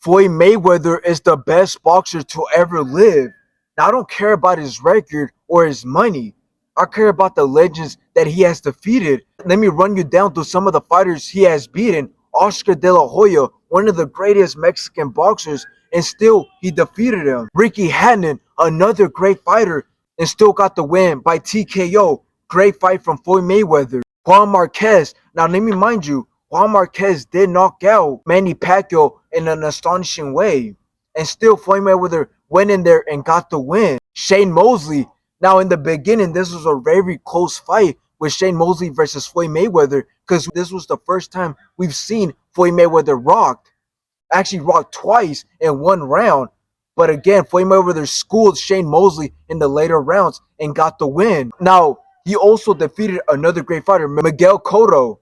Floyd Mayweather is the best boxer to ever live. Now, I don't care about his record or his money. I care about the legends that he has defeated. Let me run you down through some of the fighters he has beaten. Oscar De La Hoya, one of the greatest Mexican boxers, and still he defeated him. Ricky Hatton, another great fighter, and still got the win by TKO. Great fight from Floyd Mayweather. Juan Marquez. Now, let me mind you, Juan Marquez did knock out Manny Pacquiao in an astonishing way. And still, Floyd Mayweather went in there and got the win. Shane Mosley. Now, in the beginning, this was a very close fight with Shane Mosley versus Floyd Mayweather, because this was the first time we've seen Floyd Mayweather rocked. Actually rocked twice in one round. But again, Floyd Mayweather schooled Shane Mosley in the later rounds and got the win. Now, he also defeated another great fighter, Miguel Cotto.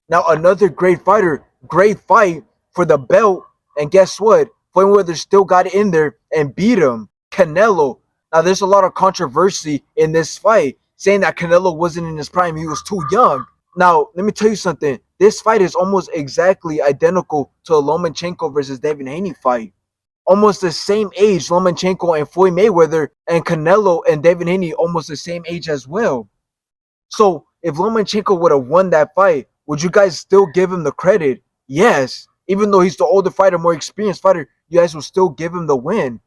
Now, another great fighter, great fight for the belt. And guess what? Floyd Mayweather still got in there and beat him. Canelo. Now, there's a lot of controversy in this fight, saying that Canelo wasn't in his prime. He was too young. Now, let me tell you something. This fight is almost exactly identical to a Lomachenko versus Devin Haney fight. Almost the same age, Lomachenko and Floyd Mayweather, and Canelo and Devin Haney almost the same age as well. So, if Lomachenko would have won that fight, would you guys still give him the credit? Yes. Even though he's the older fighter, more experienced fighter, you guys will still give him the win.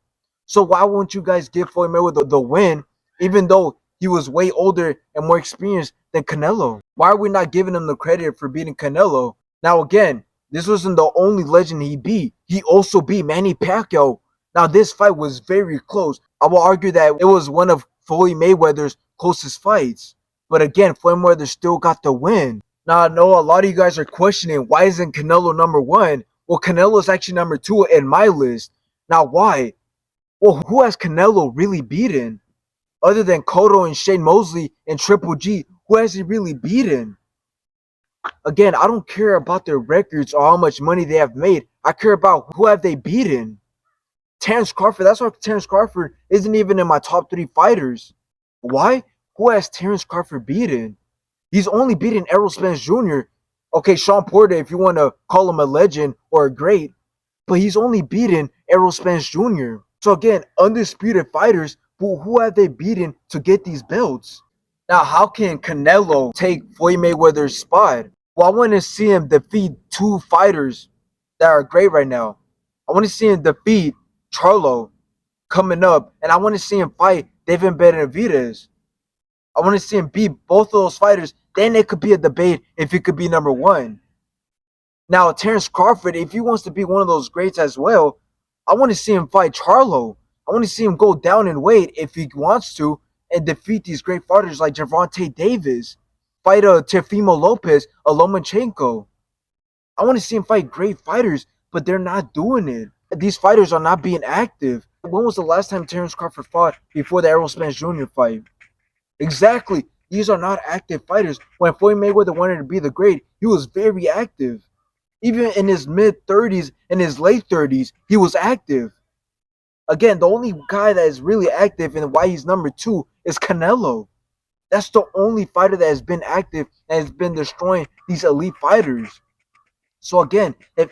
So why won't you guys give Floyd Mayweather the win, even though he was way older and more experienced than Canelo? Why are we not giving him the credit for beating Canelo? Now again, this wasn't the only legend he beat. He also beat Manny Pacquiao. Now this fight was very close. I will argue that it was one of Floyd Mayweather's closest fights. But again, Floyd Mayweather still got the win. Now I know a lot of you guys are questioning, why isn't Canelo number one? Well, Canelo is actually number two in my list. Now why? Well, who has Canelo really beaten? Other than Cotto and Shane Mosley and Triple G, who has he really beaten? Again, I don't care about their records or how much money they have made. I care about who have they beaten. Terence Crawford, that's why Terence Crawford isn't even in my top 3 fighters. Why? Who has Terence Crawford beaten? He's only beaten Errol Spence Jr. Okay, Sean Porter, if you want to call him a legend or a great, but he's only beaten Errol Spence Jr. So again, undisputed fighters, but who have they beaten to get these belts? Now, how can Canelo take Floyd Mayweather's spot? Well, I want to see him defeat 2 fighters that are great right now. I want to see him defeat Charlo coming up, and I want to see him fight David Benavidez. I want to see him beat both of those fighters. Then it could be a debate if he could be number 1. Now, Terence Crawford, if he wants to be one of those greats as well, I want to see him fight Charlo. I want to see him go down in weight if he wants to and defeat these great fighters like Gervonta Davis, fight Teofimo Lopez, a Lomachenko. I want to see him fight great fighters, but they're not doing it. These fighters are not being active. When was the last time Terence Crawford fought before the Errol Spence Jr. fight? Exactly. These are not active fighters. When Floyd Mayweather wanted to be the great, he was very active. Even in his mid-30s and his late 30s, he was active. Again, the only guy that is really active and why he's number 2 is Canelo. That's the only fighter that has been active and has been destroying these elite fighters. So again, if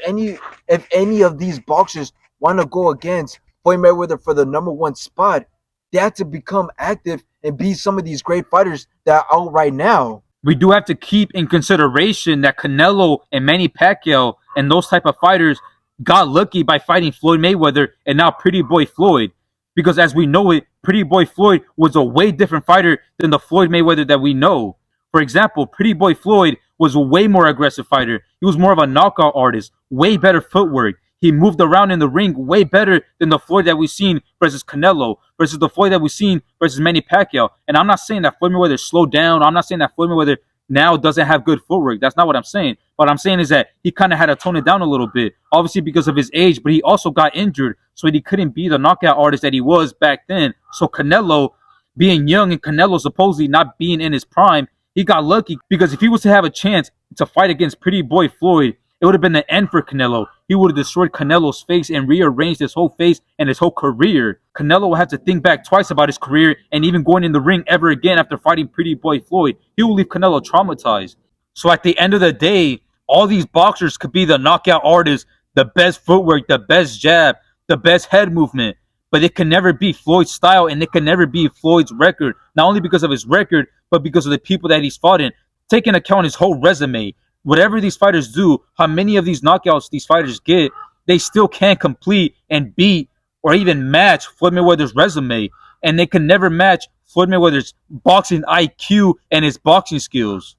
any of these boxers want to go against Floyd Mayweather for the number 1 spot, they have to become active and beat some of these great fighters that are out right now. We do have to keep in consideration that Canelo and Manny Pacquiao and those type of fighters got lucky by fighting Floyd Mayweather and now Pretty Boy Floyd. Because as we know it, Pretty Boy Floyd was a way different fighter than the Floyd Mayweather that we know. For example, Pretty Boy Floyd was a way more aggressive fighter. He was more of a knockout artist, way better footwork. He moved around in the ring way better than the Floyd that we've seen versus Canelo, versus the Floyd that we've seen versus Manny Pacquiao. And I'm not saying that Floyd Mayweather slowed down. I'm not saying that Floyd Mayweather now doesn't have good footwork. That's not what I'm saying. What I'm saying is that he kind of had to tone it down a little bit, obviously because of his age, but he also got injured, so he couldn't be the knockout artist that he was back then. So Canelo, being young and Canelo supposedly not being in his prime, he got lucky, because if he was to have a chance to fight against Pretty Boy Floyd, it would have been the end for Canelo. He would have destroyed Canelo's face and rearranged his whole face and his whole career. Canelo will have to think back twice about his career and even going in the ring ever again after fighting Pretty Boy Floyd. He will leave Canelo traumatized. So at the end of the day, all these boxers could be the knockout artists the best footwork, the best jab, the best head movement. But it can never be Floyd's style, and it can never be Floyd's record. Not only because of his record, but because of the people that he's fought in. Take into account his whole resume. Whatever these fighters do, how many of these knockouts these fighters get, they still can't complete and beat or even match Floyd Mayweather's resume. And they can never match Floyd Mayweather's boxing IQ and his boxing skills.